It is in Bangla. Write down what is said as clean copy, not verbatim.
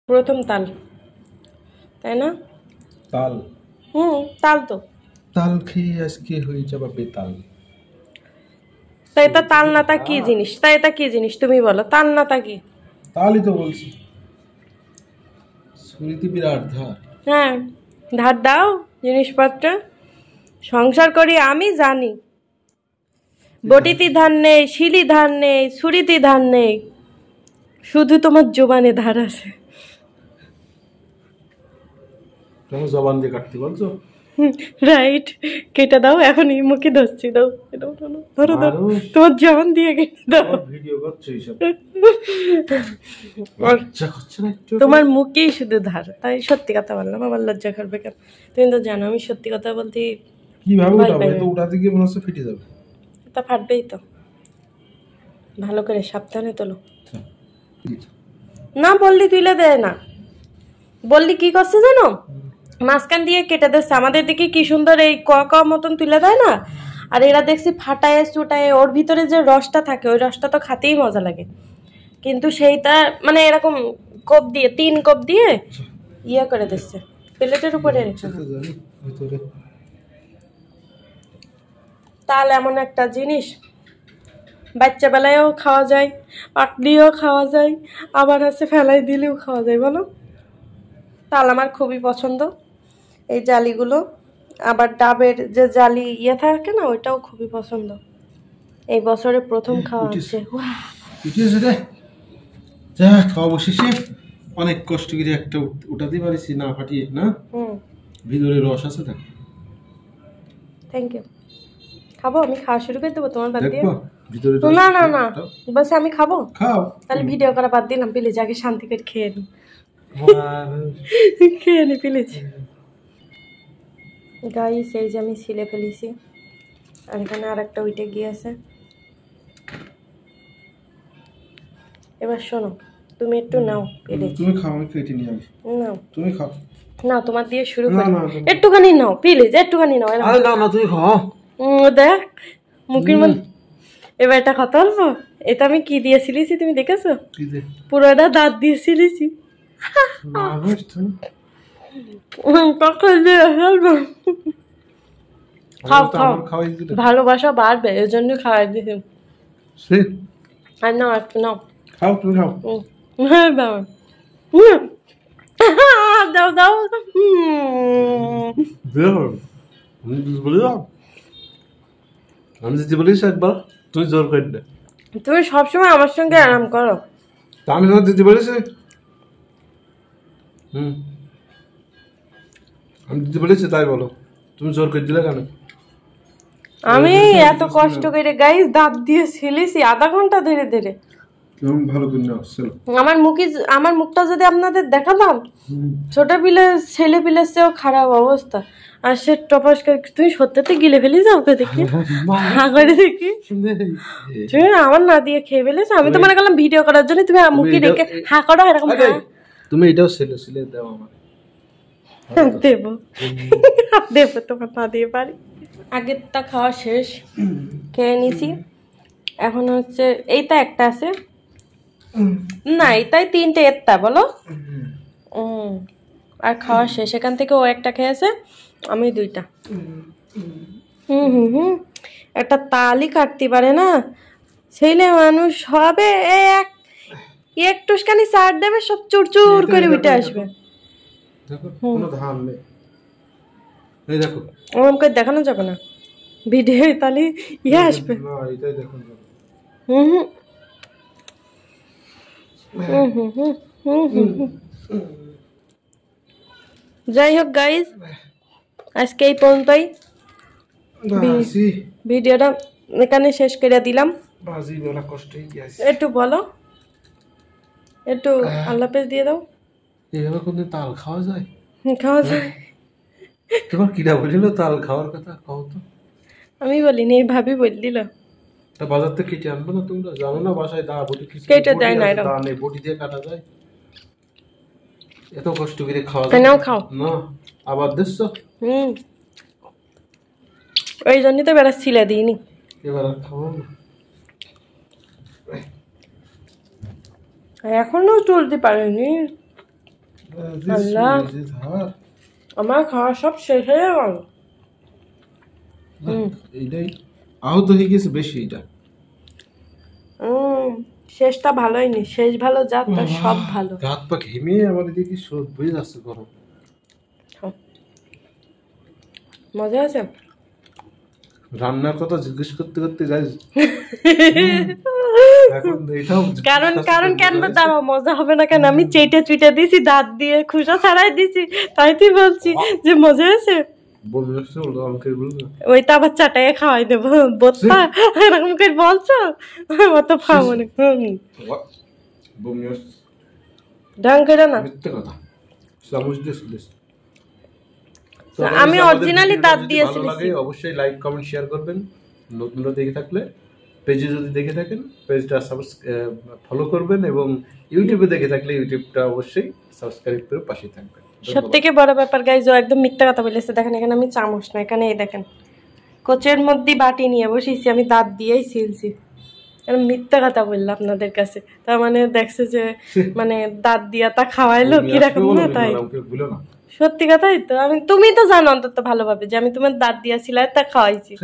প্রথম তাল, তাই না? তাল? তাল তো। তাল খেয়ে আজকে হয়ে যাবা বেতাল। তাই এটা তাল না তা কি জিনিস? তাই এটা কি জিনিস তুমি বলো, তাল না তা কি? তালই তো বলছি। সুরিতে বিরাট ধার। হ্যাঁ, ধার দাও জিনিসপত্র। সংসার করি আমি জানি, বটিতে ধার নেই, শিলি ধার নেই, ছুরিতে ধার নেই, শুধু তোমার জোবানে ধার আছে। তুমি জবান দিয়ে কাটতে বলছো? রাইট, কেটে দাও, এখনই মুখে ধরছি, দাও দাও দাও, ধরো ধরো, তোমার জবান দিয়ে কেটে দাও। ভিডিও করছো এইসব? তোমার মুখেই শুধু ধার, তাই সত্যি কথা বললাম, আমার লজ্জা করবে কেন? তুমি তো জানো আমি সত্যি কথা বলতে কিভাবে উঠাবো? তো উঠাতে গিয়ে মনে হচ্ছে ফেটে যাবে। তা ফাটবেই তো, ভালো করে সাবধানে তোলো। না বললি তুইলে দেয় না, বললি কি করছে জানো, মাঝখান দিয়ে কেটে দিচ্ছে। আমাদের দিকে কি সুন্দর এই ক ক মতন তুলে দেয় না, আর এরা দেখছি ফাটায় চুটায়, ওর ভিতরে যে রসটা থাকে ওই রসটা তো খাতেই মজা লাগে, কিন্তু সেইটা মানে এরকম কোপ দিয়ে 3 কোপ দিয়ে ইয়ে করে দিচ্ছে প্লেটের উপরে রেখে। তাল এমন একটা জিনিস, বাচ্চা বেলায়ও খাওয়া যায়, পাকলিও খাওয়া যায়, আবার আছে ফেলাই দিলেও খাওয়া যায়, বলো? তাল আমার খুবই পছন্দ, এই জালিগুলো, আবার ডাবের যে জালি ইয়ে থাকে না ওইটাও খুবই পছন্দ। এই বছরে প্রথম খাওয়া হচ্ছে। খাওয়া শেষে অনেক কষ্ট করে একটা উঠাতে পারিস না ফাটিয়ে, না? ভিতরে রস আছে না। Thank you. খাবো, আমি খাওয়া শুরু করে দেবো তোমার বাদ দিয়ে? ভিতরে না না না, বলছে আমি খাবো। খাও, তাহলে ভিডিও করা বাদ দিলাম, প্লিজ আগে শান্তি করে খেয়ে নি, খেয়ে নি প্লিজ। গাইস এই যে আমি ছিলে ফেলেছি, আর এখানে আর একটা উইটে গিয়েছে। এবার শোনো, তুমি একটু নাও, তুমি খাও, আমি কেটে নিয়ে আসি। নাও তুমি খাও না, তোমার দিয়ে শুরু করি, একটুখানি নাও প্লিজ, একটুখানি নাও। আরে না না, তুমি খাও। দেখ মুখের মধ্যে, এবার এটা কথা বলবো, এটা আমি কি দিয়ে ছিলেছি তুমি দেখেছো? পুরোটা দাঁত দিয়ে ছিলেছি। খাও খাও, ভালোবাসা বাড়বে এর জন্য খাওয়াই দিছি। আর নাও একটু নাও, খাও তুমি খাও। হ্যাঁ দাও দাও দাও। আমি যদি বলিস একবার, তুই জোর করে দে। তুমি সবসময় আমার সঙ্গে আরাম করো। আমি তোমার দিদি বলিস, আমি দিদি বলেছি তাই বলো, তুমি জোর করে দিলে কেন? আমি এত কষ্ট করে গাইস দাঁত দিয়ে ছিলেছি আধা ঘন্টা ধরে ধরে। ভালো করে নাও। আমার মুখটা যদি আপনাদের দেখাতাম, ছোট পিলে ছেলে পিলের চেয়েও খারাপ অবস্থা। আর সে টপাস করে, তুমি সত্যি গিলে ফেলি যাও দেখি, করে দেখি তুমি আমার না দিয়ে খেয়ে ফেলেছো। আমি তো মনে করলাম ভিডিও করার জন্য তুমি মুখে রেখে হা করো এরকম। তুমি এটাও ছেলে দাও আমার। দেবো দেবো, তোমার না দিয়ে পারি। আগেরটা খাওয়া শেষ, খেয়ে নিছি। এখন হচ্ছে এইটা একটা আছে না, এইটাই 3টে এত্তা বলো। আর খাওয়া শেষ, এখান থেকে ও একটা খেয়েছে, আমি 2টা। একটা তালই কাটতে পারে না ছেলে মানুষ হবে, একটুখানি চার দেবে সব চুরচুর করে উঠে আসবে। ওরকম করে দেখানো যাবে না ভিডিও, তাহলে ইয়ে আসবে। যাই হোক গাইজ, আজকে এই পর্যন্তই, ভিডিওটা এখানে শেষ করে দিলাম। একটু বলো, একটু আল্লাহ হাফেজ দিয়ে দাও। এইভাবে কোনদিন তাল খাওয়া যায়? খাওয়া যায়। তোমার কিরা বলিল তাল খাওয়ার কথা? কও তো। আমি বলিনি, এই ভাবি বললিল। তা বাজার থেকে কেটে আনবো না? তোমরা জানো না বাসায় দা বটি কেটে দেয় না, এরকম দা নেই, বটি দিয়ে কাটা যায়। এত কষ্ট করে খাওয়া যায়? নাও খাও না, আবার দেখছো? ওই জন্যই তো বেড়া ছিলে দিইনি। এবার আর খাবো না, এখনো চলতে পারেনি। আল্লাহ, আমার খাওয়া সব শেষ হয়ে গেল। এইটাই আহত হয়ে গেছে বেশি এটা। শেষটা ভালোই নি, শেষ ভালো যা তার সব ভালো। হাত পা ঘেমে আমার এদিকে সব বয়ে যাচ্ছে গরম। মজা আছে। রান্নার কথা জিজ্ঞেস করতে করতে যাই কারণ কারণ কেন দাঁড়াও, মজা হবে না কেন? আমি চেটে চুইটে দিছি, দাঁত দিয়ে খুসা ছাড়াই দিছি, তাই তুই বলছি যে মজা আছে। ওই তো আবার চাটাই খাওয়াই দেবো বোত্তা, এরকম করে বলছো? অত খাবো না। ঢং করে না, আমি অরিজিনালি দাঁত দিয়েছি। অবশ্যই লাইক কমেন্ট শেয়ার করবেন। নতুনরা দেখে থাকলে পেজে যদি দেখে থাকেন পেজটা ফলো করবেন, এবং ইউটিউবে দেখে থাকলে ইউটিউবটা অবশ্যই সাবস্ক্রাইব করে পাশে থাকবেন। সবথেকে বড় ব্যাপার গাইজ, ও একদম মিথ্যা কথা বলেছে। দেখেন এখানে আমি চামচ না, এখানে এই দেখেন কোচের মধ্যে বাটি নিয়ে বসেছি, আমি দাঁত দিয়েই ছিলছি। মিথ্যা কথা বললো আপনাদের কাছে, তার মানে দেখছে যে মানে দাঁত দিয়া তা খাওয়াইলো কিরকম না, তাই সত্যি কথাই তো। তুমি তো জানো অন্তত ভালোভাবে যে আমি তোমার দাঁত দিয়েছিলাম তা খাওয়াইছি।